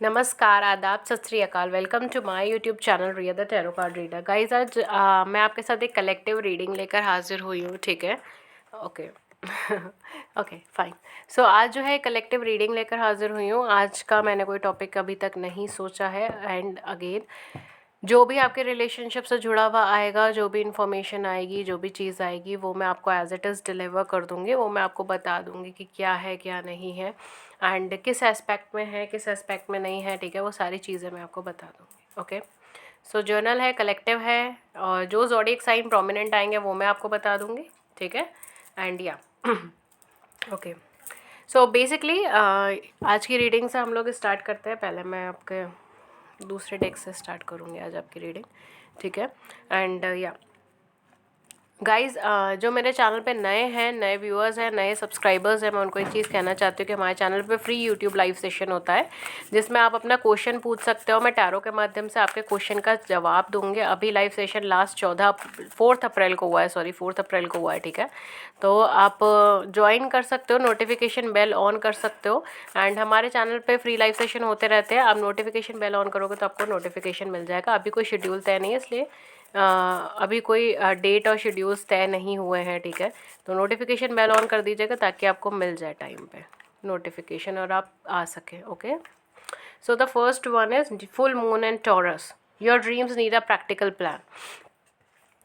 नमस्कार, आदाब, सत श्री अकाल। Welcome to my YouTube channel Riya the tarot card reader. Guys आज मैं आपके साथ एक कलेक्टिव रीडिंग लेकर हाजिर हुई हूँ, ठीक है? Okay okay fine. सो आज जो है कलेक्टिव रीडिंग लेकर हाजिर हुई हूँ। आज का मैंने कोई टॉपिक अभी तक नहीं सोचा है। एंड अगेन जो भी आपके रिलेशनशिप से जुड़ा हुआ आएगा, जो भी इंफॉर्मेशन आएगी, जो भी चीज़ आएगी, वो मैं आपको एज इट इज़ डिलीवर कर दूँगी। वो मैं आपको बता दूँगी कि क्या है क्या नहीं है एंड किस एस्पेक्ट में है, किस एस्पेक्ट में नहीं है, ठीक है? वो सारी चीज़ें मैं आपको बता दूँगी। ओके, सो जर्नल है, कलेक्टिव है, और जो ज़ोडिएक साइन प्रोमिनेंट आएंगे वो मैं आपको बता दूँगी, ठीक है? एंड या ओके, सो बेसिकली आज की रीडिंग से हम लोग स्टार्ट करते हैं। पहले मैं आपके दूसरे डेक से स्टार्ट करूँगी आज आपकी रीडिंग, ठीक है? एंड या गाइज़ जो मेरे चैनल पे नए हैं, नए व्यूअर्स हैं, नए सब्सक्राइबर्स हैं, मैं उनको एक चीज़ कहना चाहती हूँ कि हमारे चैनल पे फ्री यूट्यूब लाइव सेशन होता है जिसमें आप अपना क्वेश्चन पूछ सकते हो। मैं टैरो के माध्यम से आपके क्वेश्चन का जवाब दूंगी। अभी लाइव सेशन लास्ट 4 अप्रैल को हुआ है, 4 अप्रैल को हुआ है, ठीक है? तो आप ज्वाइन कर सकते हो, नोटिफिकेशन बेल ऑन कर सकते हो। एंड हमारे चैनल पे फ्री लाइव सेशन होते रहते हैं। आप नोटिफिकेशन बेल ऑन करोगे तो आपको नोटिफिकेशन मिल जाएगा। अभी कोई शेड्यूल तय नहीं है, इसलिए अभी कोई डेट और शेड्यूल्स तय नहीं हुए हैं, ठीक है? तो नोटिफिकेशन बेल ऑन कर दीजिएगा ताकि आपको मिल जाए टाइम पे नोटिफिकेशन और आप आ सकें। Okay, so the first one is full moon and taurus. Your dreams need a practical plan.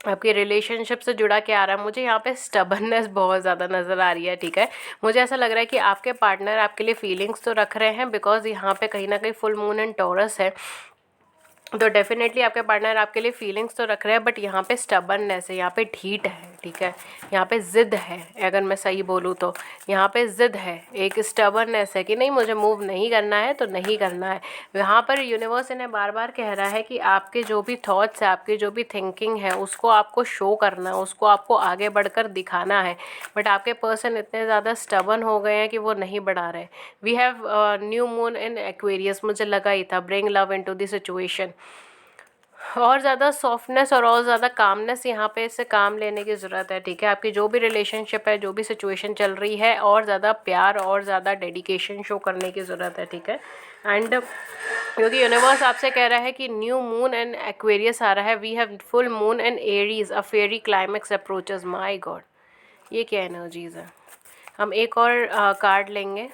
आपके रिलेशनशिप से जुड़ा क्या आ रहा है? मुझे यहाँ पे स्टबननेस बहुत ज़्यादा नज़र आ रही है, ठीक है? मुझे ऐसा लग रहा है कि आपके पार्टनर आपके लिए फीलिंग्स तो रख रहे हैं, बिकॉज यहाँ पे कहीं ना कहीं फुल मून एंड टॉरस है। तो डेफिनेटली आपके पार्टनर आपके लिए फीलिंग्स तो रख रहे हैं, बट यहाँ पे स्टबननेस है, यहाँ पे ढीठ है, ठीक है? यहाँ पे ज़िद है, अगर मैं सही बोलूँ तो यहाँ पे ज़िद है, एक स्टबननेस है कि नहीं मुझे मूव नहीं करना है तो नहीं करना है। यहाँ पर यूनिवर्स इन्हें बार बार कह रहा है कि आपके जो भी थॉट्स है, आपकी जो भी थिंकिंग है, उसको आपको शो करना है, उसको आपको आगे बढ़कर दिखाना है। बट आपके पर्सन इतने ज़्यादा स्टबन हो गए हैं कि वो नहीं बढ़ा रहे। We have new moon in Aquarius, मुझे लगा ही था, bring love into the situation. और ज़्यादा सॉफ्टनेस और ज़्यादा कामनेस यहाँ पे इससे काम लेने की ज़रूरत है, ठीक है? आपकी जो भी रिलेशनशिप है, जो भी सिचुएशन चल रही है, और ज़्यादा प्यार और ज़्यादा डेडिकेशन शो करने की ज़रूरत है, ठीक है? एंड क्योंकि यूनिवर्स आपसे कह रहा है कि न्यू मून एंड एक्वेरियस आ रहा है। We have full moon and Aries, a fiery climax approaches. My God, ये क्या एनर्जीज है? हम एक और कार्ड लेंगे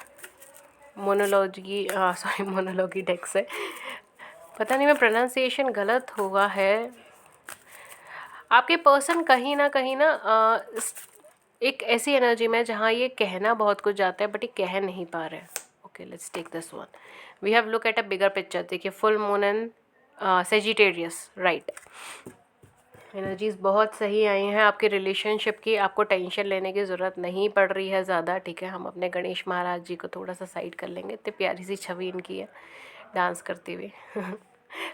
मोनोलॉजी, सॉरी मोनोलॉजी डेक से। पता नहीं मैं प्रोनाउंसिएशन गलत हुआ है। आपके पर्सन कहीं ना एक ऐसी एनर्जी में जहाँ ये कहना बहुत कुछ जाता है बट ये कह नहीं पा रहे हैं। Okay, let's take this one. We have look at a bigger picture. देखिए, full moon and Sagittarius, right? Energies बहुत सही आई हैं आपके रिलेशनशिप की। आपको टेंशन लेने की ज़रूरत नहीं पड़ रही है ज़्यादा, ठीक है? हम अपने गणेश महाराज जी को थोड़ा सा साइड कर लेंगे। इतनी प्यारी सी छवि इनकी है डांस करते हुए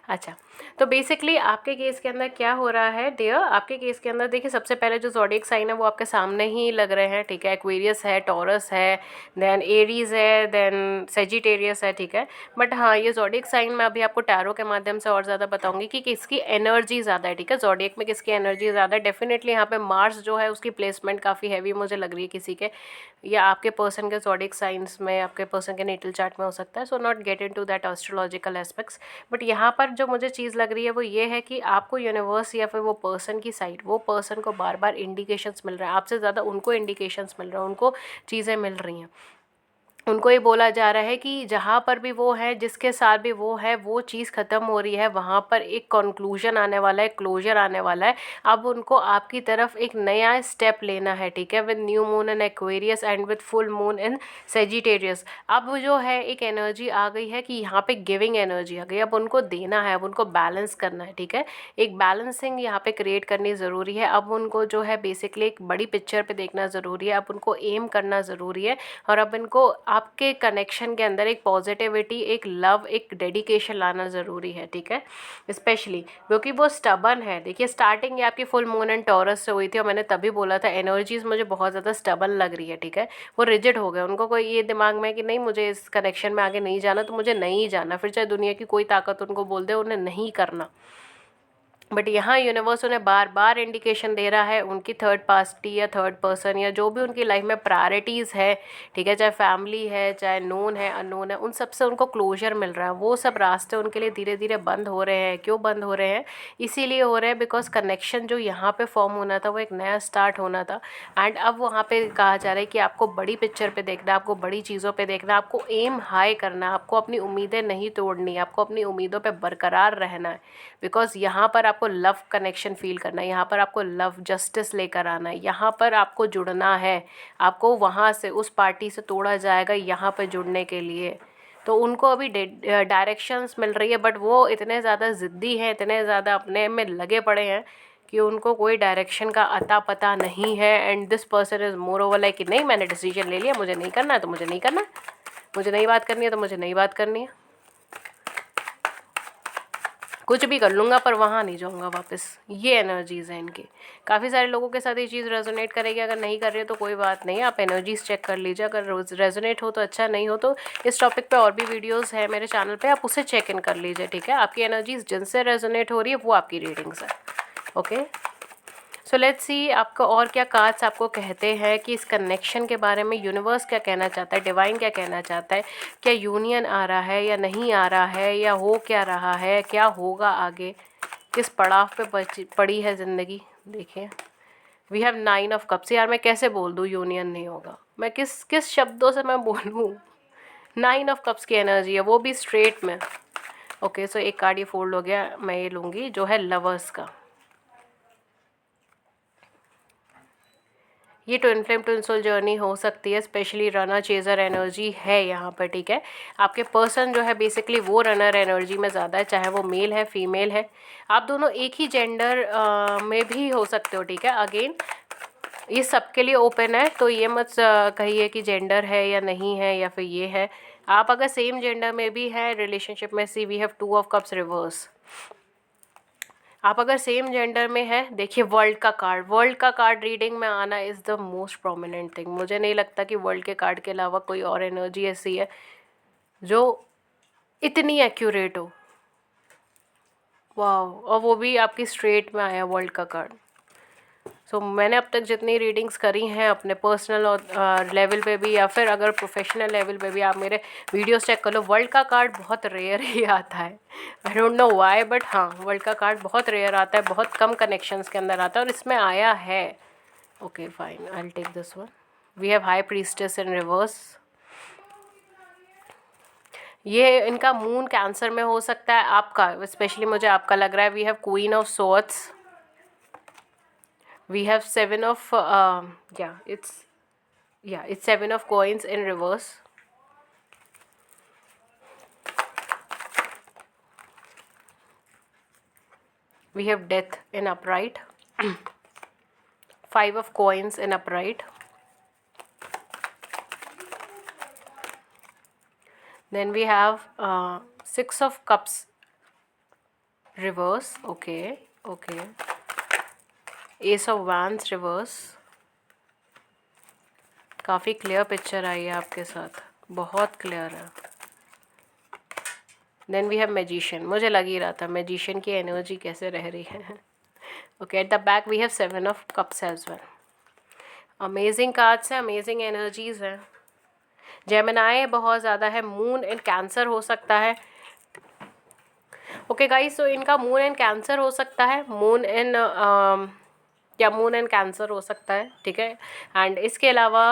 अच्छा, तो बेसिकली आपके केस के अंदर क्या हो रहा है डियर? आपके केस के अंदर देखिए, सबसे पहले जो ज़ोडिएक साइन है वो आपके सामने ही लग रहे हैं, ठीक है? एक्वेरियस है, टॉरस है, देन एरीज है, देन सेजिटेरियस है, ठीक है? बट हाँ, ये ज़ोडिएक साइन मैं अभी आपको टैरो के माध्यम से और ज़्यादा बताऊंगी कि किसकी एनर्जी ज़्यादा है, ठीक है? ज़ोडिएक में किसकी एनर्जी ज़्यादा है। डेफिनेटली यहाँ पे मार्स जो है उसकी प्लेसमेंट काफ़ी हैवी मुझे लग रही है किसी के, या आपके पर्सन के ज़ोडिएक साइंस में, आपके पर्सन के नेटल चार्ट में हो सकता है। So not get into that astrological aspects. But यहाँ पर जो मुझे चीज़ लग रही है वो ये है कि आपको यूनिवर्स या फिर वो पर्सन की साइड, वो पर्सन को बार बार इंडिकेशंस मिल रहे हैं, आपसे ज़्यादा उनको इंडिकेशंस मिल रहे हैं, उनको चीज़ें मिल रही हैं। उनको ये बोला जा रहा है कि जहाँ पर भी वो है, जिसके साथ भी वो है, वो चीज़ ख़त्म हो रही है, वहाँ पर एक कंक्लूजन आने वाला है, क्लोजर आने वाला है। अब उनको आपकी तरफ एक नया स्टेप लेना है, ठीक है? With new moon in Aquarius and with full moon in Sagittarius. अब जो है एक एनर्जी आ गई है कि यहाँ पे गिविंग एनर्जी आ गई। अब उनको देना है, अब उनको बैलेंस करना है, ठीक है? एक बैलेंसिंग यहाँ पे क्रिएट करनी ज़रूरी है। अब उनको जो है बेसिकली एक बड़ी पिक्चर पे देखना ज़रूरी है। अब उनको एम करना ज़रूरी है, और अब इनको आपके कनेक्शन के अंदर एक पॉजिटिविटी, एक लव, एक डेडिकेशन लाना ज़रूरी है, ठीक है? स्पेशली क्योंकि वो स्टबन है। देखिए, स्टार्टिंग ये आपकी फुल मून एंड टॉरस से हुई थी, और मैंने तभी बोला था एनर्जीज मुझे बहुत ज़्यादा स्टबन लग रही है, ठीक है? वो रिजिड हो गए। उनको कोई ये दिमाग में है कि नहीं, मुझे इस कनेक्शन में आगे नहीं जाना तो मुझे नहीं जाना, फिर चाहे दुनिया की कोई ताकत उनको बोल दे, उन्हें नहीं करना। बट यहाँ यूनिवर्स उन्हें बार बार इंडिकेशन दे रहा है, उनकी थर्ड पार्टी या थर्ड पर्सन या जो भी उनकी लाइफ में प्रायोरिटीज़ है, ठीक है, चाहे फैमिली है, चाहे नोन है, अननोन है, उन सब से उनको क्लोजर मिल रहा है। वो सब रास्ते उनके लिए धीरे धीरे बंद हो रहे हैं। क्यों बंद हो रहे हैं? इसीलिए हो रहे हैं बिकॉज कनेक्शन जो यहाँ पे फॉर्म होना था वो एक नया स्टार्ट होना था, एंड अब वहाँ पे कहा जा रहा है कि आपको बड़ी पिक्चर पे देखना है, आपको बड़ी चीज़ों पे देखना है, आपको एम हाई करना है, आपको अपनी उम्मीदें नहीं तोड़नी, आपको अपनी उम्मीदों पे बरकरार रहना है। बिकॉज यहाँ पर आपको लव कनेक्शन फील करना है, यहाँ पर आपको लव जस्टिस लेकर आना है, यहाँ पर आपको जुड़ना है। आपको वहाँ से उस पार्टी से तोड़ा जाएगा यहाँ पर जुड़ने के लिए। तो उनको अभी डायरेक्शंस मिल रही है, बट वो इतने ज़्यादा ज़िद्दी हैं, इतने ज़्यादा अपने में लगे पड़े हैं कि उनको कोई डायरेक्शन का अता पता नहीं है। And this person is more over like कि नहीं, मैंने डिसीजन ले लिया, मुझे नहीं करना है तो मुझे नहीं करना है, मुझे नहीं बात करनी है तो मुझे नहीं बात करनी है, कुछ भी कर लूँगा पर वहाँ नहीं जाऊँगा वापस। ये एनर्जीज़ हैं इनकी। काफ़ी सारे लोगों के साथ ये चीज़ रेजोनेट करेगी। अगर नहीं कर रही हो तो कोई बात नहीं, आप एनर्जीज़ चेक कर लीजिए। अगर रेजोनेट हो तो अच्छा, नहीं हो तो इस टॉपिक पे और भी वीडियोस है मेरे चैनल पे, आप उसे चेक इन कर लीजिए, ठीक है। आपकी एनर्जीज़ जिनसे रेजोनेट हो रही है वो आपकी रीडिंग्स है, ओके। सो लेट्स सी आपको और क्या कार्ड्स आपको कहते हैं कि इस कनेक्शन के बारे में यूनिवर्स क्या कहना चाहता है, डिवाइन क्या कहना चाहता है, क्या यूनियन आ रहा है या नहीं आ रहा है, या हो क्या रहा है, क्या होगा आगे, किस पड़ाव पे पड़ी है ज़िंदगी। देखिए वी हैव 9 ऑफ कप्स। यार मैं कैसे बोल दूँ यूनियन नहीं होगा, मैं किस किस शब्दों से मैं बोलूँ। 9 ऑफ कप्स की एनर्जी है, वो भी स्ट्रेट में। ओके सो एक कार्ड ये फोल्ड हो गया, मैं ये लूँगी जो है लवर्स का। ये twin flame twin soul journey हो सकती है, स्पेशली रनर चेजर एनर्जी है यहाँ पर, ठीक है। आपके पर्सन जो है बेसिकली वो रनर एनर्जी में ज़्यादा है, चाहे वो मेल है फीमेल है। आप दोनों एक ही जेंडर में भी हो सकते हो, ठीक है। अगेन ये सबके लिए ओपन है, तो ये मत कहिए कि जेंडर है या नहीं है या फिर ये है। आप अगर सेम जेंडर में भी है रिलेशनशिप में, see we have 2 of cups reverse. आप अगर सेम जेंडर में है, देखिए वर्ल्ड का कार्ड रीडिंग में आना is the most prominent thing. मुझे नहीं लगता कि वर्ल्ड के कार्ड के अलावा कोई और एनर्जी ऐसी है जो इतनी एक्यूरेट हो। वाह, और वो भी आपकी स्ट्रेट में आया वर्ल्ड का कार्ड। सो मैंने अब तक जितनी रीडिंग्स करी हैं अपने पर्सनल और लेवल पे भी, या फिर अगर प्रोफेशनल लेवल पे भी आप मेरे वीडियोस चेक कर लो, वर्ल्ड का कार्ड बहुत रेयर ही आता है। I don't know why, but हाँ वर्ल्ड का कार्ड बहुत रेयर आता है, बहुत कम कनेक्शंस के अंदर आता है, और इसमें आया है। Okay fine, I will take this one. We have high priestess in reverse. ये इनका मून कैंसर में हो सकता है, आपका स्पेशली मुझे आपका लग रहा है। We have queen of swords, we have 7 of it's 7 of coins in reverse. We have death in upright. 5 of coins in upright. Then we have 6 of cups reverse. Okay. Ace of wands reverse. काफ़ी clear picture आई है आपके साथ, बहुत clear है। Then we have magician, मुझे लग ही रहा था मैजिशियन की एनर्जी कैसे रह रही है। Okay, at the back we have 7 of cups as well. Amazing cards हैं, अमेजिंग एनर्जीज हैं। जेमिनाई बहुत ज़्यादा है, मून इन कैंसर हो सकता है। ओके गाइस, तो इनका मून इन कैंसर हो सकता है, मून इन कैंसर हो सकता है, ठीक है। एंड इसके अलावा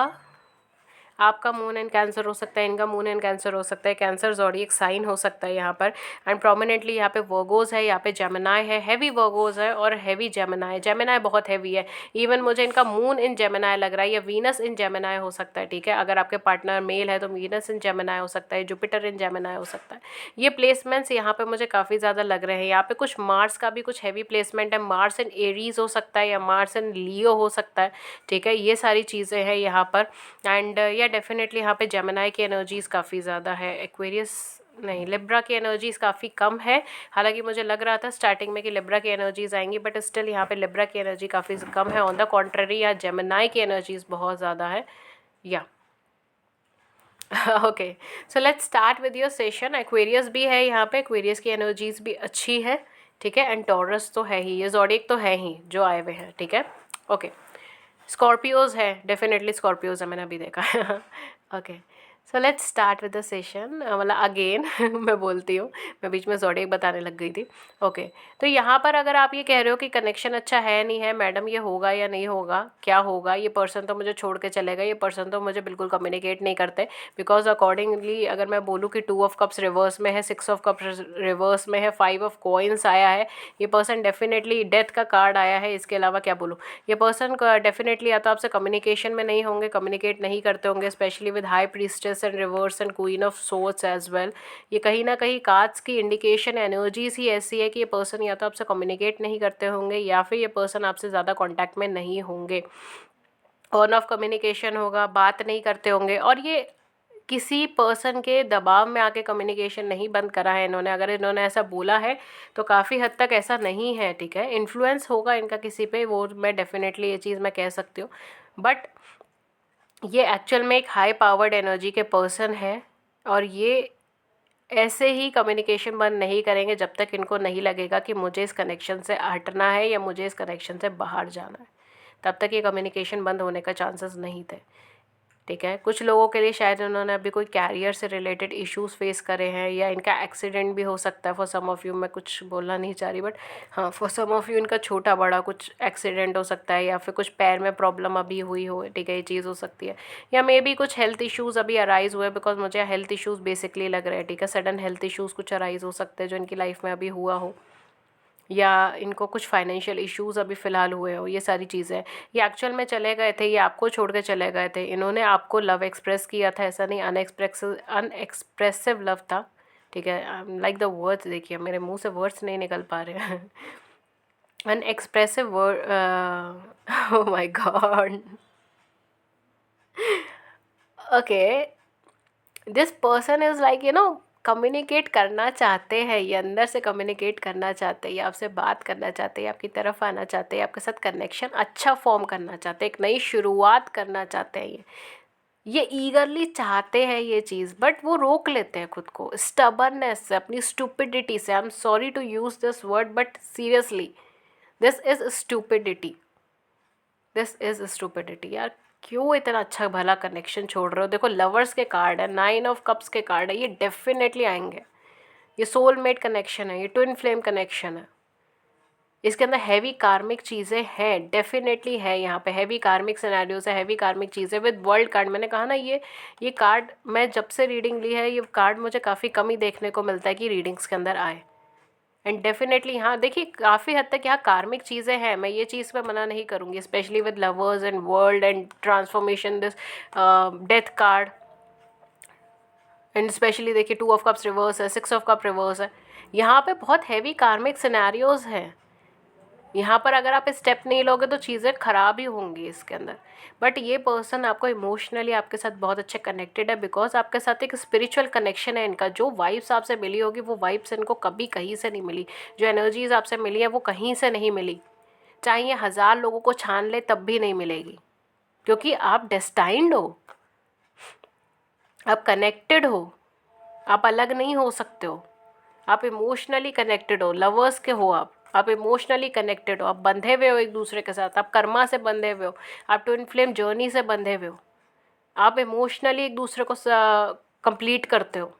आपका मून एंड कैंसर हो सकता है, इनका मून एंड कैंसर हो सकता है। कैंसर ज़ोडिएक साइन हो सकता है यहाँ पर, एंड प्रोमिनेंटली यहाँ पे वर्गोज है, यहाँ पे जेमिनाई है, हैवी वर्गोज है और हैवी जेमिनाई। जेमिनाई बहुत हैवी है, इवन मुझे इनका मून इन जेमिनाई लग रहा है, या वीनस इन जेमिनाई हो सकता है, ठीक है। अगर आपके पार्टनर मेल है तो वीनस इन जेमिनाई हो सकता है, जुपिटर इन जेमिनाई हो सकता है। ये प्लेसमेंट्स यहाँ पे मुझे काफ़ी ज़्यादा लग रहे हैं। यहाँ पे कुछ मार्स का भी कुछ हैवी प्लेसमेंट है, मार्स इन एरीज हो सकता है या मार्स इन लियो हो सकता है, ठीक है। ये सारी चीज़ें हैं यहाँ पर। एंड या डेफिनेटली यहाँ पे जेमिनाई की एनर्जीज़ काफ़ी ज़्यादा है। एक्वेरियस नहीं, लिब्रा की एनर्जीज़ काफ़ी कम है। हालांकि मुझे लग रहा था स्टार्टिंग में कि लिब्रा की एनर्जीज़ आएंगी, बट स्टिल यहाँ पे लिब्रा की एनर्जी काफ़ी कम है। ऑन द कॉन्ट्ररी यहाँ जेमिनाई की एनर्जीज़ बहुत ज़्यादा है, या okay. So let's start with your session. Aquarius भी है यहाँ पे, एक्वेरियस की एनर्जीज़ भी अच्छी है, ठीक है, एंड टॉरस तो है ही, ये ज़ोडिएक तो है ही जो आए हुए हैं, ठीक है। ओके, स्कॉर्पियोज़ है, डेफिनेटली स्कॉर्पियोज़ है, मैंने अभी देखा है। Okay, so let's start with the session, मतलब अगेन मैं बोलती हूँ, मैं बीच में ज़ोडिएक बताने लग गई थी। ओके, तो यहाँ पर अगर आप ये कह रहे हो कि कनेक्शन अच्छा है नहीं है मैडम, ये होगा या नहीं होगा, क्या होगा, ये पर्सन तो मुझे छोड़ के चलेगा, ये पर्सन तो मुझे बिल्कुल कम्युनिकेट नहीं करते, बिकॉज अकॉर्डिंगली अगर मैं बोलूँ कि 2 ऑफ कप्स रिवर्स में है, 6 ऑफ कप्स रिवर्स में है, 5 ऑफ कॉइन्स आया है, ये पर्सन डेफिनेटली डेथ का कार्ड आया है, इसके अलावा क्या बोलूँ, ये पर्सन डेफिनेटली या तो आपसे कम्युनिकेशन में नहीं होंगे, कम्युनिकेट नहीं करते होंगे, specially with high priestess and reverse and queen of swords as well. ये कहीं ना कहीं कार्ड्स की इंडिकेशन, एनर्जीज ही ऐसी है कि ये पर्सन या तो आपसे कम्युनिकेट नहीं करते होंगे या फिर ये पर्सन आपसे ज़्यादा कॉन्टैक्ट में नहीं होंगे, ऑन ऑफ कम्युनिकेशन होगा, बात नहीं करते होंगे, और ये किसी पर्सन के दबाव में आके कम्युनिकेशन नहीं बंद करा है इन्होंने। अगर इन्होंने ऐसा बोला है तो काफ़ी हद तक ऐसा नहीं है, ठीक है। इन्फ्लुएंस होगा इनका किसी पे, वो मैं डेफिनेटली ये चीज़ मैं कह सकती हूँ, बट ये एक्चुअल में एक हाई पावर्ड एनर्जी के पर्सन है, और ये ऐसे ही कम्युनिकेशन बंद नहीं करेंगे जब तक इनको नहीं लगेगा कि मुझे इस कनेक्शन से हटना है या मुझे इस कनेक्शन से बाहर जाना है, तब तक ये कम्युनिकेशन बंद होने का चांसेस नहीं थे, ठीक है। कुछ लोगों के लिए शायद उन्होंने अभी कोई कैरियर से रिलेटेड इश्यूज फेस करे हैं, या इनका एक्सीडेंट भी हो सकता है फॉर सम ऑफ़ यू, मैं कुछ बोलना नहीं चाह रही, बट हाँ फॉर सम ऑफ़ यू इनका छोटा बड़ा कुछ एक्सीडेंट हो सकता है, या फिर कुछ पैर में प्रॉब्लम अभी हुई हो, ठीक है, ये चीज़ हो सकती है, या मे बी कुछ हेल्थ इश्यूज़ अभी अराइज़ हुए, बिकॉज मुझे हेल्थ इश्यूज़ बेसिकली लग रहे हैं, ठीक है। सडन हेल्थ इश्यूज़ कुछ अराइज़ हो सकते हैं जो इनकी लाइफ में अभी हुआ हो, या इनको कुछ फाइनेंशियल इश्यूज़ अभी फ़िलहाल हुए हो, ये सारी चीज़ें। ये एक्चुअल में चले गए थे, ये आपको छोड़ के चले गए थे, इन्होंने आपको लव एक्सप्रेस किया था, ऐसा नहीं, अनएक्सप्रेसिव लव था, ठीक है। लाइक द वर्ड्स, देखिए मेरे मुंह से वर्ड्स नहीं निकल पा रहे हैं। अनएक्सप्रेसिव word, oh my God. Okay, this person is like communicate करना चाहते हैं, ये अंदर से कम्युनिकेट करना चाहते हैं, ये आपसे बात करना चाहते हैं, आपकी तरफ आना चाहते हैं, आपके साथ कनेक्शन अच्छा फॉर्म करना चाहते हैं, एक नई शुरुआत करना चाहते हैं, ये ईगरली चाहते हैं ये चीज़, बट वो रोक लेते हैं खुद को स्टबर्ननेस से, अपनी स्टूपिडिटी से। I am sorry to use this word, but seriously this is stupidity, this is stupidity यार। क्यों इतना अच्छा भला कनेक्शन छोड़ रहे हो? देखो लवर्स के कार्ड है, 9 ऑफ कप्स के कार्ड है, ये डेफिनेटली आएंगे, ये सोलमेट कनेक्शन है, ये ट्विन फ्लेम कनेक्शन है, इसके अंदर हैवी कार्मिक चीज़ें हैं, डेफिनेटली है, यहाँ पे हैवी कार्मिक सिनेरियोज है, हैवी कार्मिक चीज़ें विद वर्ल्ड कार्ड। मैंने कहा ना, ये कार्ड मैं जब से रीडिंग ली है, ये कार्ड मुझे काफ़ी कम ही देखने को मिलता है कि रीडिंग्स के अंदर आए, एंड डेफिनेटली यहाँ देखिए काफ़ी हद तक यहाँ कार्मिक चीज़ें हैं, मैं ये चीज़ पे मना नहीं करूँगी, specially with lovers and world and transformation, this death card, and specially देखिए 2 ऑफ कप्स रिवर्स है, 6 ऑफ कप रिवर्स है, यहाँ पे बहुत हैवी कार्मिक सिनेरियोज हैं। यहाँ पर अगर आप स्टेप नहीं लोगे तो चीज़ें ख़राब ही होंगी इसके अंदर, बट ये पर्सन आपको इमोशनली आपके साथ बहुत अच्छे कनेक्टेड है, बिकॉज आपके साथ एक स्पिरिचुअल कनेक्शन है इनका। जो वाइब्स आपसे मिली होगी वो वाइब्स इनको कभी कहीं से नहीं मिली, जो एनर्जीज आपसे मिली है वो कहीं से नहीं मिली, चाहे ये 1000 लोगों को छान ले तब भी नहीं मिलेगी, क्योंकि आप डेस्टाइंड हो, आप कनेक्टेड हो, आप अलग नहीं हो सकते हो, आप इमोशनली कनेक्टेड हो, लवर्स के हो आप इमोशनली कनेक्टेड हो, आप बंधे हुए हो एक दूसरे के साथ, आप कर्मा से बंधे हुए हो, आप ट्विन फ्लेम जर्नी से बंधे हुए हो, आप इमोशनली एक दूसरे को कंप्लीट करते हो,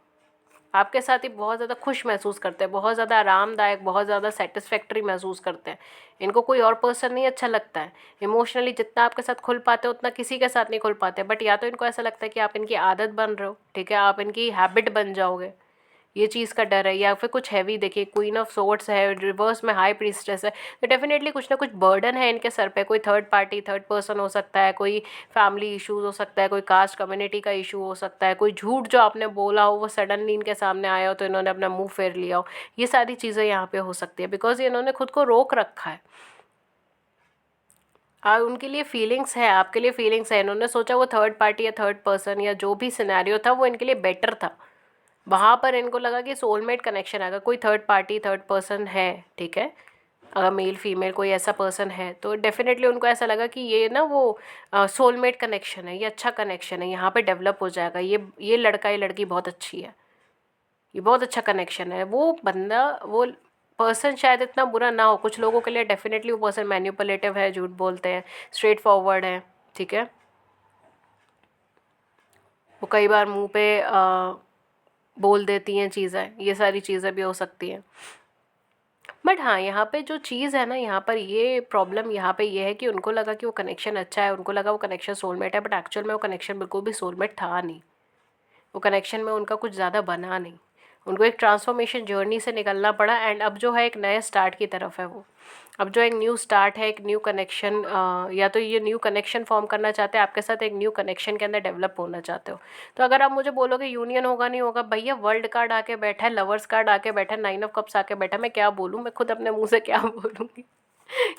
आपके साथ ही बहुत ज़्यादा खुश महसूस करते हैं, बहुत ज़्यादा आरामदायक, बहुत ज़्यादा सेटिस्फैक्ट्री महसूस करते हैं। इनको कोई और पर्सन नहीं अच्छा लगता है। इमोशनली जितना आपके साथ खुल पाते हो उतना किसी के साथ नहीं खुल पाते, बट या तो इनको ऐसा लगता है कि आप इनकी आदत बन रहे हो, ठीक है, आप इनकी हैबिट बन जाओगे, ये चीज़ का डर है, या फिर कुछ हैवी, देखिए क्वीन ऑफ सोर्ड्स है, रिवर्स में हाई प्रीस्टेस है, तो डेफिनेटली कुछ ना कुछ बर्डन है इनके सर पे, कोई थर्ड पार्टी, थर्ड पर्सन हो सकता है, कोई फैमिली इश्यूज हो सकता है, कोई कास्ट कम्युनिटी का इशू हो सकता है, कोई झूठ जो आपने बोला हो वो सडनली इनके सामने आया हो तो इन्होंने अपना मुंह फेर लिया हो, ये सारी चीज़ें यहाँ पे हो सकती है, बिकॉज इन्होंने खुद को रोक रखा है। उनके लिए फीलिंग्स है, आपके लिए फीलिंग्स है, इन्होंने सोचा वो थर्ड पार्टी या थर्ड पर्सन या जो भी सिनेरियो था वो इनके लिए बेटर था, वहाँ पर इनको लगा कि सोलमेट कनेक्शन आएगा, कोई थर्ड पार्टी थर्ड पर्सन है, ठीक है, अगर मेल फीमेल कोई ऐसा पर्सन है तो डेफिनेटली उनको ऐसा लगा कि ये ना वो सोलमेट कनेक्शन है, ये अच्छा कनेक्शन है, यहाँ पे डेवलप हो जाएगा, ये लड़का ये लड़की बहुत अच्छी है, ये बहुत अच्छा कनेक्शन है, वो बंदा वो पर्सन शायद इतना बुरा ना हो, कुछ लोगों के लिए डेफिनेटली वो पर्सन मैनिपुलेटिव है, झूठ बोलते हैं, स्ट्रेट फॉरवर्ड है, ठीक है। वो कई बार मुंह पे बोल देती हैं चीज़ें, ये सारी चीज़ें भी हो सकती हैं। बट हाँ, यहाँ पे जो चीज़ है ना, यहाँ पर ये प्रॉब्लम यहाँ पे ये है कि उनको लगा कि वो कनेक्शन अच्छा है, उनको लगा वो कनेक्शन सोलमेट है, बट एक्चुअल में वो कनेक्शन बिल्कुल भी सोलमेट था नहीं। वो कनेक्शन में उनका कुछ ज़्यादा बना नहीं। उनको एक ट्रांसफॉर्मेशन जर्नी से निकलना पड़ा, एंड अब जो है एक नए स्टार्ट की तरफ है वो। अब जो एक न्यू स्टार्ट है, एक न्यू कनेक्शन, या तो ये न्यू कनेक्शन फॉर्म करना चाहते हैं आपके साथ, एक न्यू कनेक्शन के अंदर डेवलप होना चाहते हो। तो अगर आप मुझे बोलोगे यूनियन होगा नहीं होगा, भैया वर्ल्ड कार्ड आके बैठा है, लवर्स कार्ड आके बैठा है, 9 ऑफ कप्स आके बैठा है, मैं क्या बोलूँ, मैं खुद अपने मुंह से क्या बोलूँगी।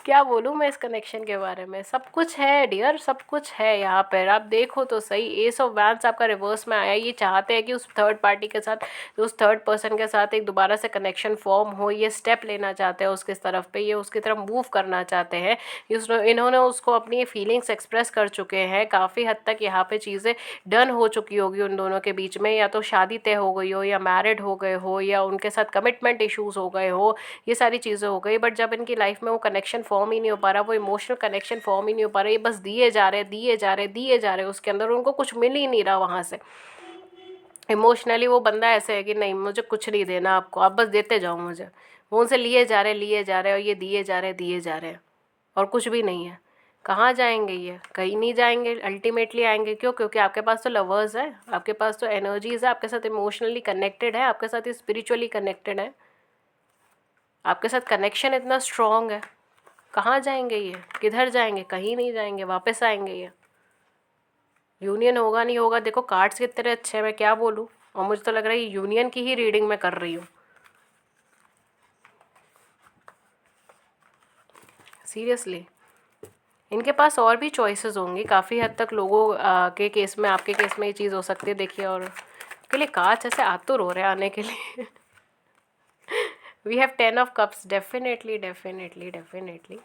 क्या बोलूँ मैं इस कनेक्शन के बारे में। सब कुछ है डियर, सब कुछ है यहाँ पर, आप देखो तो सही। एस ऑफ वैंड्स आपका रिवर्स में आया। ये चाहते हैं कि उस थर्ड पार्टी के साथ, उस थर्ड पर्सन के साथ एक दोबारा से कनेक्शन फॉर्म हो, ये स्टेप लेना चाहते हैं उसके तरफ पे, ये उसकी तरफ मूव करना चाहते हैं। इन्होंने उसको अपनी फीलिंग्स एक्सप्रेस कर चुके हैं काफ़ी हद तक। यहाँ पे चीज़ें डन हो चुकी होगी उन दोनों के बीच में, या तो शादी तय हो गई हो, या मैरिड हो गए हो, या उनके साथ कमिटमेंट इश्यूज़ हो गए हो, ये सारी चीज़ें हो गई। बट जब इनकी लाइफ में वो कनेक्शन फॉर्म ही नहीं हो पा रहा, वो इमोशनल कनेक्शन फॉर्म ही नहीं हो पा रहा, ये बस दिए जा रहे, दिए जा रहे, दिए जा रहे, उसके अंदर उनको कुछ मिल ही नहीं रहा वहाँ से। इमोशनली वो बंदा ऐसे है कि नहीं, मुझे कुछ नहीं देना आपको, आप बस देते जाओ मुझे। वो उनसे लिए जा रहे, लिए जा रहे, और ये दिए जा रहे, दिए जा रहे हैं, और कुछ भी नहीं है। कहाँ जाएंगे ये? कहीं नहीं जाएंगे। अल्टीमेटली आएंगे क्यों? क्योंकि आपके पास तो लवर्स है, आपके पास तो एनर्जीज है, आपके साथ इमोशनली कनेक्टेड है, आपके साथ स्पिरिचुअली कनेक्टेड है, आपके साथ कनेक्शन इतना स्ट्रॉन्ग है। कहाँ जाएंगे ये? किधर जाएंगे? कहीं नहीं जाएंगे, वापस आएंगे ये। यूनियन होगा नहीं होगा, देखो कार्ड्स कितने अच्छे हैं, मैं क्या बोलूँ। और मुझे तो लग रहा है यूनियन की ही रीडिंग मैं कर रही हूँ, सीरियसली। इनके पास और भी चॉइसेस होंगी काफ़ी हद तक लोगों के केस में, आपके केस में ये चीज़ हो सकती है। देखिए, और के लिए कार्ड्स ऐसे आतुर हो रहे हैं आने के लिए। We have 10 of cups, definitely definitely definitely.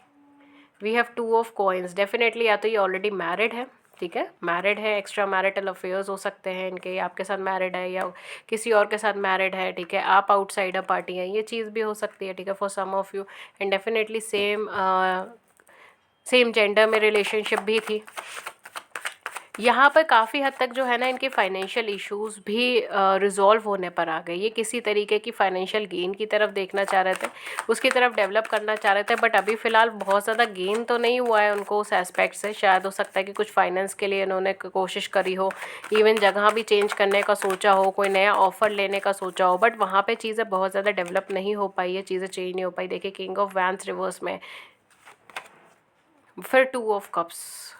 We have 2 of coins, definitely. या तो ये ऑलरेडी मैरिड है, ठीक है, मैरिड है, एक्स्ट्रा मैरिटल अफेयर्स हो सकते हैं इनके, या आपके साथ मैरिड है, या किसी और के साथ मैरिड है, ठीक है, आप आउटसाइडर पार्टी हैं, ये चीज़ भी हो सकती है, ठीक है, for some of you. And definitely same gender में रिलेशनशिप भी थी। यहाँ पर काफ़ी हद तक जो है ना, इनके फाइनेंशियल इश्यूज भी रिजॉल्व होने पर आ गए। ये किसी तरीके की फाइनेंशियल गेन की तरफ देखना चाह रहे थे, उसकी तरफ डेवलप करना चाह रहे थे, बट अभी फ़िलहाल बहुत ज़्यादा गेन तो नहीं हुआ है उनको उस एस्पेक्ट से। शायद हो सकता है कि कुछ फाइनेंस के लिए इन्होंने कोशिश करी हो, इवन जगह भी चेंज करने का सोचा हो, कोई नया ऑफर लेने का सोचा हो, बट वहाँ पर चीज़ें बहुत ज़्यादा डेवलप नहीं हो पाई है, चीज़ें चेंज नहीं हो पाई। देखिए, किंग ऑफ वैंड्स रिवर्स में, फिर 2 of cups,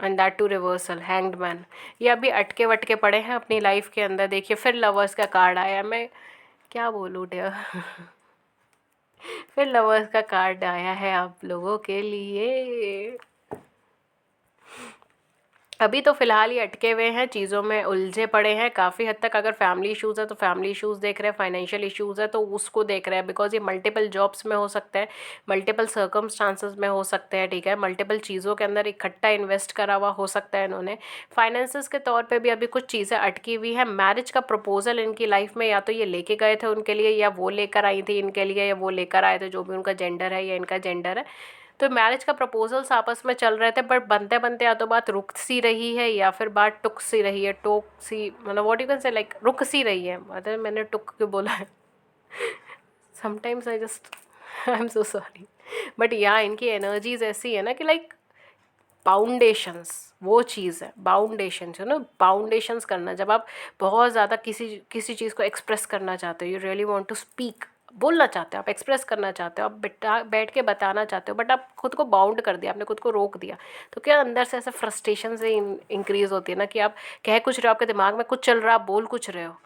and that too reversal, hanged man. ये अभी अटके वटके पड़े हैं अपनी लाइफ के अंदर। देखिए, फिर लवर्स का कार्ड आया, मैं क्या बोलूँ डियर। फिर लवर्स का कार्ड आया है आप लोगों के लिए। अभी तो फ़िलहाल ये अटके हुए हैं, चीज़ों में उलझे पड़े हैं काफ़ी हद तक। अगर फैमिली इश्यूज़ है तो फैमिली इश्यूज़ देख रहे हैं, फाइनेंशियल इश्यूज़ है तो उसको देख रहे हैं, बिकॉज ये मल्टीपल जॉब्स में हो सकते हैं, मल्टीपल सर्कमस्टांसेस में हो सकते हैं, ठीक है, मल्टीपल चीज़ों के अंदर इकट्ठा इन्वेस्ट करा हुआ हो सकता है इन्होंने। फाइनेंसिस के तौर पर भी अभी कुछ चीज़ें अटकी हुई है। मैरिज का प्रपोजल इनकी लाइफ में या तो ये लेके गए थे उनके लिए, या वो लेकर आई थी इनके लिए, या वो लेकर आए थे, जो भी उनका जेंडर है या इनका जेंडर है। तो मैरिज का प्रपोजल्स आपस में चल रहे थे, बट बनते बनते या तो बात रुक सी रही है, या फिर बात टुक सी रही है, टोक सी, मतलब what you can say, like रुक सी रही है। मतलब मैंने टुक क्यों बोला है? Sometimes I just, I am so sorry, but यहाँ इनकी एनर्जीज ऐसी है ना कि लाइक बाउंडेशंस, वो चीज़ है बाउंडेशंस, है ना, बाउंडेशंस करना। जब आप बहुत ज़्यादा किसी किसी चीज़ को एक्सप्रेस करना चाहते हो, you really want to speak, बोलना चाहते हो आप, एक्सप्रेस करना चाहते हो आप, बैठ के बताना चाहते हो, बट आप खुद को बाउंड कर दिया, आपने खुद को रोक दिया, तो क्या अंदर से ऐसे फ्रस्ट्रेशन से इंक्रीज होती है ना, कि आप कह कुछ रहे हो, आपके दिमाग में कुछ चल रहा है, आप बोल कुछ रहे हो,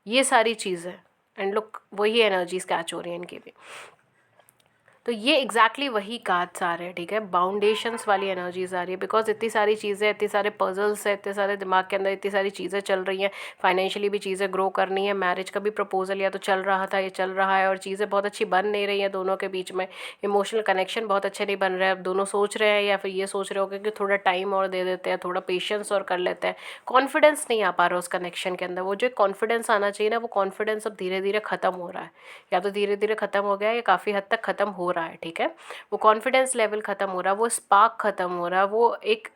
ये सारी चीज़ें। एंड लुक, वही एनर्जीज कैच हो रही हैं इनकी भी। तो ये एग्जैक्टली वही कार्ड्स आ रहे हैं, ठीक है, बाउंडेशंस वाली एनर्जीज आ रही है, बिकॉज इतनी सारी चीज़ें, इतनी सारे पजल्स है, इतने सारे दिमाग के अंदर इतनी सारी चीज़ें चल रही हैं, फाइनेंशियली भी चीज़ें ग्रो करनी है, मैरिज का भी प्रपोजल या तो चल रहा था, ये चल रहा है, और चीज़ें बहुत अच्छी बन नहीं रही हैं दोनों के बीच में, इमोशनल कनेक्शन बहुत अच्छे नहीं बन रहे हैं, अब दोनों सोच रहे हैं या फिर ये सोच रहे हो कि थोड़ा टाइम और दे देते हैं, थोड़ा पेशेंस और कर लेते हैं, कॉन्फिडेंस नहीं आ पा रहा उस कनेक्शन के अंदर, वो जो कॉन्फिडेंस आना चाहिए ना, वो कॉन्फिडेंस अब धीरे धीरे ख़त्म हो रहा है, या तो धीरे धीरे ख़त्म हो गया है या काफ़ी हद तक ख़त्म हो रहा है, ठीक है। वो कॉन्फिडेंस लेवल ख़त्म हो रहा है, वो स्पार्क ख़त्म हो रहा है, वो एक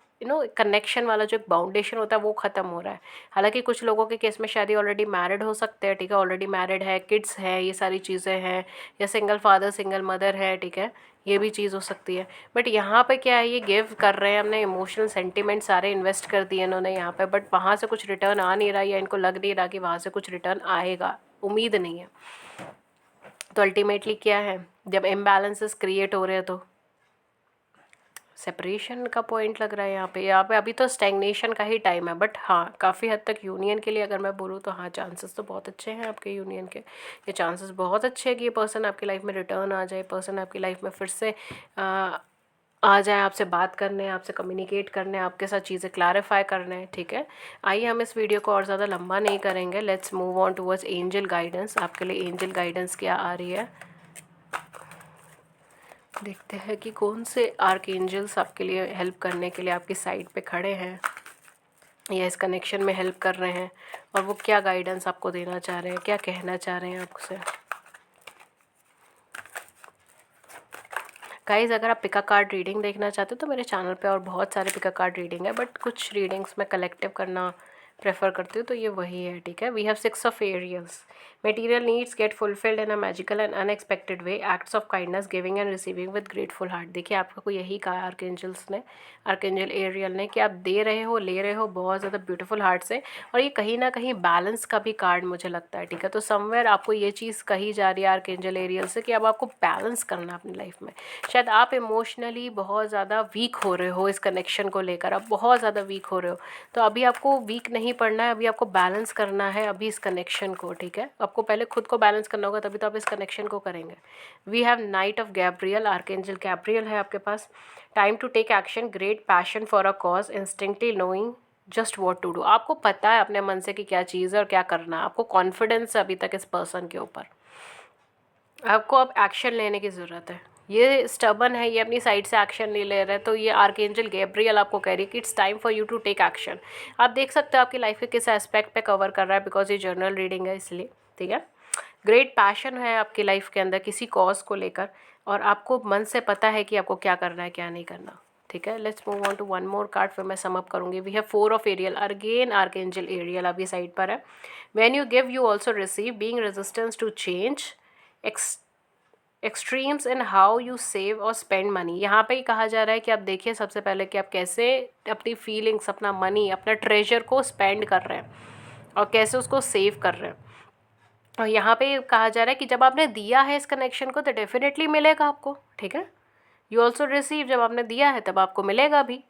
कनेक्शन वाला जो एक बाउंडेशन होता है वो ख़त्म हो रहा है। हालांकि कुछ लोगों के केस में शायद ऑलरेडी मैरिड हो सकते हैं, ठीक है, ऑलरेडी मैरिड है, किड्स है, ये सारी चीज़ें हैं, या सिंगल फादर सिंगल मदर है, ठीक है, ये भी चीज़ हो सकती है। बट यहाँ पे क्या है, ये गिव कर रहे हैं, हमने इमोशनल सेंटिमेंट सारे इन्वेस्ट कर दिए इन्होंने यहाँ पे, बट वहाँ से कुछ रिटर्न आ नहीं रहा, या इनको लग नहीं रहा कि वहाँ से कुछ रिटर्न आएगा, उम्मीद नहीं है। तो अल्टीमेटली क्या है, जब इम्बैलेंसेस क्रिएट हो रहे हैं तो सेपरेशन का पॉइंट लग रहा है यहाँ पे अभी तो स्टैग्नेशन का ही टाइम है, बट हाँ काफ़ी हद तक यूनियन के लिए अगर मैं बोलूँ तो हाँ चांसेस तो बहुत अच्छे हैं आपके यूनियन के, ये चांसेस बहुत अच्छे हैं कि ये पर्सन आपकी लाइफ में रिटर्न आ जाए, पर्सन आपकी लाइफ में फिर से आ जाए, आपसे बात करने, आपसे कम्युनिकेट करने, आपके साथ चीज़ें क्लैरिफाई करने, ठीक है। आइए हम इस वीडियो को और ज़्यादा लंबा नहीं करेंगे, let's move on towards angel guidance. आपके लिए एंजल गाइडेंस क्या आ रही है, देखते हैं कि कौन से आर्कएंजल्स आपके लिए हेल्प करने के लिए आपकी साइड पे खड़े हैं या इस कनेक्शन में हेल्प कर रहे हैं, और वो क्या गाइडेंस आपको देना चाह रहे हैं, क्या कहना चाह रहे हैं आपसे। गाइज़ अगर आप पिका कार्ड रीडिंग देखना चाहते हो तो मेरे चैनल पे और बहुत सारे पिका कार्ड रीडिंग है, बट कुछ रीडिंग्स मैं कलेक्टिव करना प्रेफर करती हूँ, तो ये वही है, ठीक है। We have 6 of Ariels, material needs get fulfilled in a magical and unexpected way, acts of kindness giving and receiving with grateful heart. देखिए आपको यही कहा आर्कएंजल्स ने, आर्कएंजल एरियल ने, कि आप दे रहे हो, ले रहे हो बहुत ज़्यादा ब्यूटीफुल हार्ट से, और ये कहीं ना कहीं बैलेंस का भी कार्ड मुझे लगता है, ठीक है। तो समवेयर आपको ये चीज़ कही जा रही है आर्कएंजल एरियल से कि अब आपको बैलेंस करना अपनी लाइफ में। शायद आप इमोशनली बहुत ज़्यादा वीक हो रहे हो इस कनेक्शन को लेकर, आप बहुत ज़्यादा वीक हो रहे हो, तो अभी आपको वीक नहीं पड़ना है, अभी आपको बैलेंस करना है अभी इस कनेक्शन को, ठीक है। आपको पहले खुद को बैलेंस करना होगा, तभी तो आप इस कनेक्शन को करेंगे। We have knight of Gabriel, archangel Gabriel है आपके पास। Time to take action, great passion for a cause, instinctively knowing just what to do. आपको पता है अपने मन से कि क्या चीज़ है और क्या करना है, आपको कॉन्फिडेंस है अभी तक इस पर्सन के ऊपर, आपको अब एक्शन लेने की ज़रूरत है। ये स्टबन है, ये अपनी साइड से एक्शन नहीं ले रहा है, तो ये आर्कएंजल गैब्रियल आपको कह रही है कि it's time for you to take action. आप देख सकते हो आपकी लाइफ के किस एस्पेक्ट पे कवर कर रहा है, बिकॉज ये जर्नल रीडिंग है इसलिए, ठीक है। ग्रेट पैशन है आपकी लाइफ के अंदर किसी कॉज को लेकर, और आपको मन से पता है कि आपको क्या करना है क्या नहीं करना, ठीक है। Let's move on to one more card, फिर मैं सम अप करूँगी। We have 4 of Ariel, again archangel Ariel अभी साइड पर है। When you give you also receive, being resistance to change, extremes in how you save और spend money. यहाँ पे ही कहा जा रहा है कि आप देखिए सबसे पहले कि आप कैसे अपनी फीलिंग्स, अपना मनी, अपना ट्रेजर को स्पेंड कर रहे हैं और कैसे उसको सेव कर रहे हैं। और यहाँ पे कहा जा रहा है कि जब आपने दिया है इस कनेक्शन को तो डेफिनेटली मिलेगा आपको, ठीक है। यू ऑल्सो रिसीव, जब आपने दिया है तब आपको मिलेगा भी।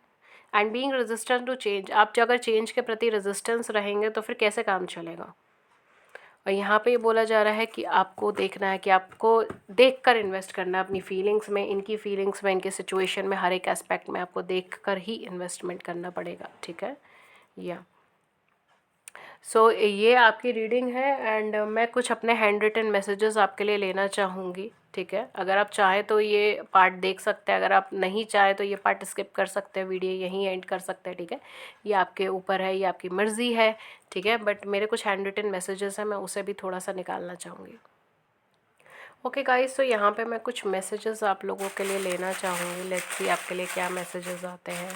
And being resistant to change, आप जो अगर चेंज के प्रति रेजिस्टेंस रहेंगे तो फिर कैसे काम चलेगा। और यहाँ पे ये बोला जा रहा है कि आपको देखना है कि आपको देखकर इन्वेस्ट करना है अपनी फीलिंग्स में, इनकी फीलिंग्स में, इनके सिचुएशन में, हर एक एस्पेक्ट में आपको देखकर ही इन्वेस्टमेंट करना पड़ेगा, ठीक है। या सो ये आपकी रीडिंग है, एंड मैं कुछ अपने हैंड रिटन मैसेजेस आपके लिए लेना चाहूँगी, ठीक है। अगर आप चाहें तो ये पार्ट देख सकते हैं, अगर आप नहीं चाहें तो ये पार्ट स्किप कर सकते हैं, वीडियो यहीं एंड कर सकते हैं, ठीक है। ये आपके ऊपर है, ये आपकी मर्ज़ी है, ठीक है। बट मेरे कुछ हैंड रिटन मैसेजेस हैं, मैं उसे भी थोड़ा सा निकालना चाहूँगी। ओके गाइस, तो यहाँ पे मैं कुछ मैसेजेस आप लोगों के लिए लेना चाहूँगी। लेट्स सी आपके लिए क्या मैसेजेस आते हैं।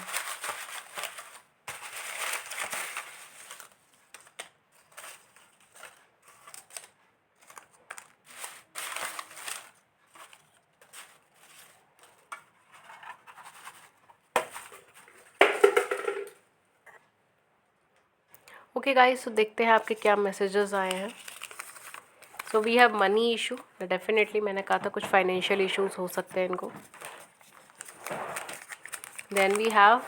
ओके गाइस, तो देखते हैं आपके क्या मैसेजेस आए हैं। So we have money issue, definitely मैंने कहा था कुछ फाइनेंशियल इश्यूज हो सकते हैं इनको। Then we have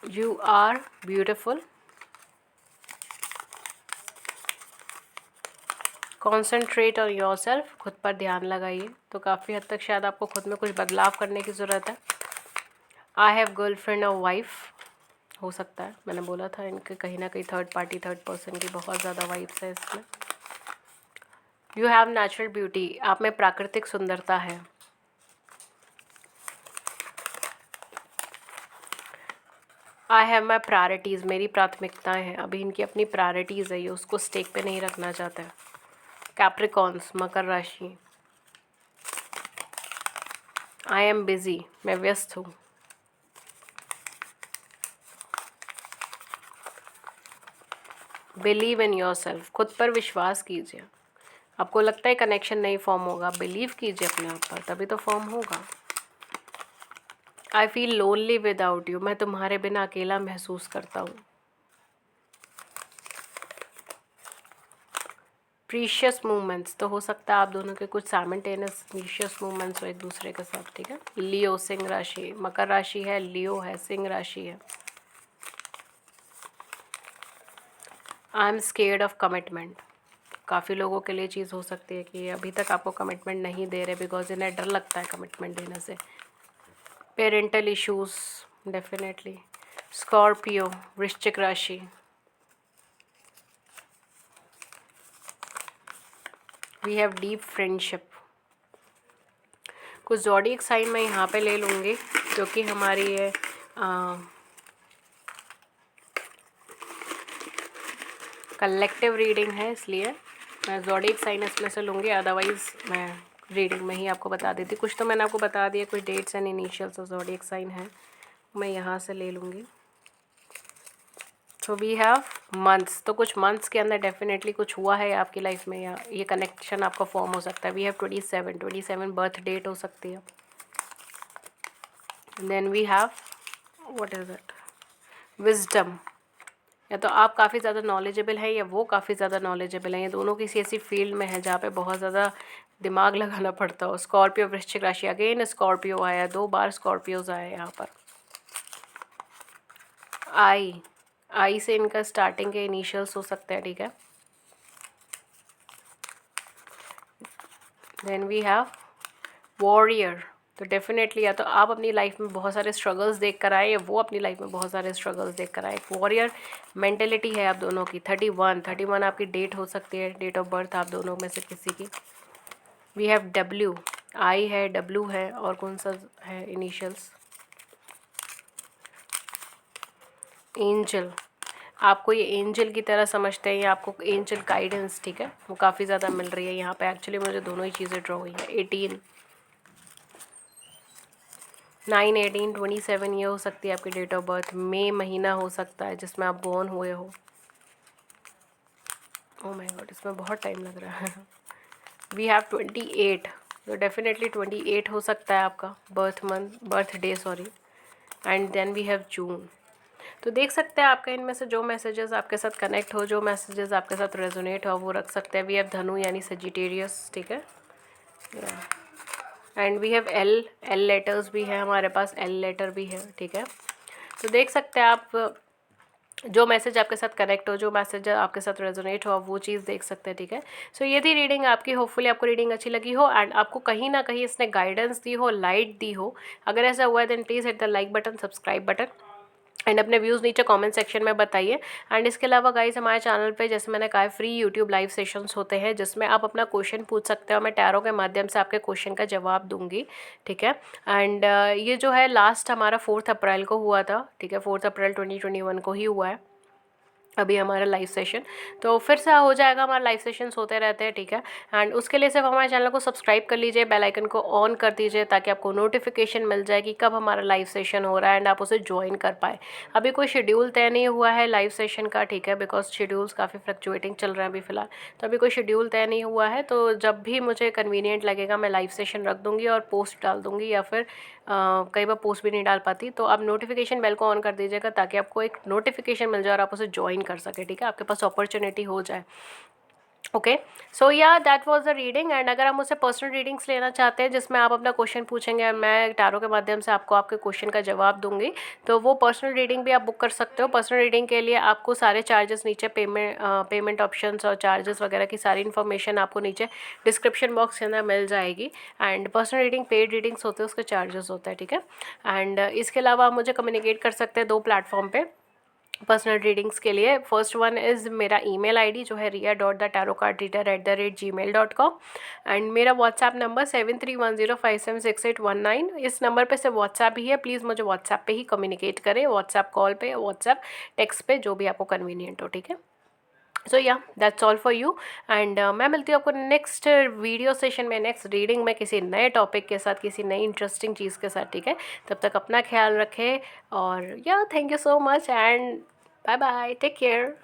you are beautiful, concentrate on yourself, खुद पर ध्यान लगाइए। तो काफ़ी हद तक शायद आपको खुद में कुछ बदलाव करने की ज़रूरत है। आई हैव गर्लफ्रेंड और वाइफ, हो सकता है, मैंने बोला था इनके कहीं ना कहीं थर्ड पार्टी, थर्ड पर्सन की बहुत ज़्यादा वाइब्स है इसमें। यू हैव नेचुरल ब्यूटी, आप में प्राकृतिक सुंदरता है। आई हैव माई प्रायोरिटीज़, मेरी प्राथमिकताएं हैं। अभी इनकी अपनी प्रायोरिटीज़ है, ये उसको स्टेक पे नहीं रखना चाहते हैं। कैप्रिकॉन्स, मकर राशि। आई एम बिजी, मैं व्यस्त हूँ। बिलीव इन योर सेल्फ, खुद पर विश्वास कीजिए। आपको लगता है कनेक्शन नहीं फॉर्म होगा, बिलीव कीजिए अपने आप पर, तभी तो फॉर्म होगा। I feel lonely without you, मैं तुम्हारे बिना अकेला महसूस करता हूँ। प्रीशियस मूवमेंट्स, तो हो सकता है आप दोनों के कुछ साइमल्टेनियस प्रीशियस मूवमेंट्स हो एक दूसरे के साथ, ठीक है। लियो, सिंह राशि, मकर राशि है, लियो है, सिंह राशि है। I am scared of commitment, काफ़ी लोगों के लिए चीज़ हो सकती है कि अभी तक आपको कमिटमेंट नहीं दे रहे बिकॉज इन्हें डर लगता है कमिटमेंट देने से। Parental issues, definitely. स्कॉर्पियो, वृश्चिक राशि। We have deep friendship. कुछ ज़ोडिएक साइन मैं यहाँ पे ले लूँगी क्योंकि हमारी ये कलेक्टिव रीडिंग है, इसलिए मैं ज़ोडिएक साइन इसमें से लूँगी, अदरवाइज़ मैं रीडिंग में ही आपको बता देती। कुछ तो मैंने आपको बता दिया, कुछ डेट्स एंड इनिशियल्स और ज़ोडिएक साइन है, मैं यहाँ से ले लूँगी। सो वी हैव मंथ्स, तो कुछ मंथ्स के अंदर डेफिनेटली कुछ हुआ है आपकी लाइफ में, या ये कनेक्शन आपका फॉर्म हो सकता है। वी हैव 27 बर्थ डेट हो सकती है। Then we have what is it, wisdom, या तो आप काफ़ी ज़्यादा नॉलेजेबल है या वो काफ़ी ज़्यादा नॉलेजेबल है, ये दोनों किसी ऐसी फील्ड में है जहाँ पे बहुत ज़्यादा दिमाग लगाना पड़ता हो। स्कॉर्पियो, वृश्चिक राशि, अगेन स्कॉर्पियो आया, 2 बार स्कॉर्पियोज आए यहाँ पर। आई से इनका स्टार्टिंग के इनिशियल्स हो सकते हैं, ठीक है। देन वी हैव वॉरियर, तो डेफिनेटली या तो आप अपनी लाइफ में बहुत सारे स्ट्रगल्स देख कर आए या वो अपनी लाइफ में बहुत सारे स्ट्रगल्स देख कर आए। वॉरियर मेंटेलिटी है आप दोनों की। 31 आपकी डेट हो सकती है, डेट ऑफ बर्थ आप दोनों में से किसी की। वी हैव डब्ल्यू, आई है, डब्ल्यू है, और कौन सा है इनिशियल्स, एंजल। आपको ये एंजल की तरह समझते हैं या आपको एंजल गाइडेंस, ठीक है, वो काफ़ी ज़्यादा मिल रही है यहाँ पे। एक्चुअली मुझे दोनों ही चीज़ें ड्रॉ हुई हैं। 18, 9, 18, 27 ये हो सकती है आपकी डेट ऑफ बर्थ। मई महीना हो सकता है जिसमें आप बोर्न हुए हो। ओह माय गॉड, इसमें बहुत टाइम लग रहा है। वी हैव 28, तो डेफिनेटली 28 हो सकता है आपका birth month, birthday sorry. And then we have June. तो देख सकते हैं आपका इनमें से जो मैसेजेस आपके साथ कनेक्ट हो, जो मैसेजेस आपके साथ रेजोनेट हो, वो रख सकते हैं। वी हैव धनु यानी सजिटेरियस, ठीक है। And we have L letters भी है हमारे पास, एल लेटर भी है, ठीक है। तो देख सकते हैं आप जो मैसेज आपके साथ कनेक्ट हो, जो मैसेज आपके साथ रेजोनेट हो, आप वो चीज़ देख सकते हैं, ठीक है। सो ये थी रीडिंग आपकी। होपफुली आपको रीडिंग अच्छी लगी हो एंड आपको कहीं ना कहीं इसने गाइडेंस दी हो, लाइट दी हो। अगर ऐसा हुआ है then please hit the like button, subscribe button and अपने व्यूज़ नीचे कमेंट सेक्शन में बताइए। एंड इसके अलावा गाइस हमारे चैनल पे जैसे मैंने कहा फ्री यूट्यूब लाइव सेशंस होते हैं जिसमें आप अपना क्वेश्चन पूछ सकते हो, मैं टैरो के माध्यम से आपके क्वेश्चन का जवाब दूंगी, ठीक है। एंड ये जो है लास्ट हमारा 4 अप्रैल को हुआ था, ठीक है, 4 अप्रैल 2021 को ही हुआ है अभी हमारा लाइव सेशन। तो फिर से हो जाएगा, हमारा लाइव सेशंस होते रहते हैं, ठीक है। एंड उसके लिए सिर्फ हमारे चैनल को सब्सक्राइब कर लीजिए, बेल आइकन को ऑन कर दीजिए ताकि आपको नोटिफिकेशन मिल जाए कि कब हमारा लाइव सेशन हो रहा है एंड आप उसे ज्वाइन कर पाए। अभी कोई शेड्यूल तय नहीं हुआ है लाइव सेशन का, ठीक है, बिकॉज शेड्यूल्स काफ़ी फ्लक्चुएटिंग चल रहे हैं अभी फ़िलहाल। तो अभी कोई शेड्यूल तय नहीं हुआ है, तो जब भी मुझे कन्वीनियंट लगेगा मैं लाइव सेशन रख दूँगी और पोस्ट डाल दूँगी, या फिर कई बार पोस्ट भी नहीं डाल पाती। तो आप नोटिफिकेशन बेल को ऑन कर दीजिएगा ताकि आपको एक नोटिफिकेशन मिल जाए और आप उसे ज्वाइन कर सकें, ठीक है, आपके पास अपॉर्चुनिटी हो जाए। ओके, सो या that was the reading. And अगर आप मुझसे पर्सनल रीडिंग्स लेना चाहते हैं जिसमें आप अपना क्वेश्चन पूछेंगे और मैं टैरो के माध्यम से आपको आपके क्वेश्चन का जवाब दूंगी, तो वो पर्सनल रीडिंग भी आप बुक कर सकते हो। पर्सनल रीडिंग के लिए आपको सारे चार्जेस नीचे पेमेंट ऑप्शंस और चार्जेस वगैरह की सारी इन्फॉर्मेशन आपको नीचे डिस्क्रिप्शन बॉक्स के अंदर मिल जाएगी। And personal reading paid readings होते हैं, उसके चार्जेस होता है, ठीक है। एंड इसके अलावा आप मुझे कम्युनिकेट कर सकते हैं 2 प्लेटफॉर्म पे पर्सनल रीडिंग्स के लिए। फर्स्ट वन इज़ मेरा ईमेल आईडी जो है ria.thetarotcardreader@gmail.com। एंड मेरा व्हाट्सएप नंबर 7310576819। इस नंबर पे सिर्फ व्हाट्सएप ही है, प्लीज़ मुझे व्हाट्सएप पे ही कम्युनिकेट करें, व्हाट्सएप कॉल पे, व्हाट्सएप टेक्स्ट पे, जो भी आपको कन्वीनियंट हो, ठीक है। सो या that's all for you. And मैं मिलती हूँ आपको नेक्स्ट वीडियो सेशन में, नेक्स्ट रीडिंग में, किसी नए टॉपिक के साथ, किसी नई इंटरेस्टिंग चीज़ के साथ, ठीक है। तब तक अपना ख्याल रखें और या thank you so much and bye bye, take care.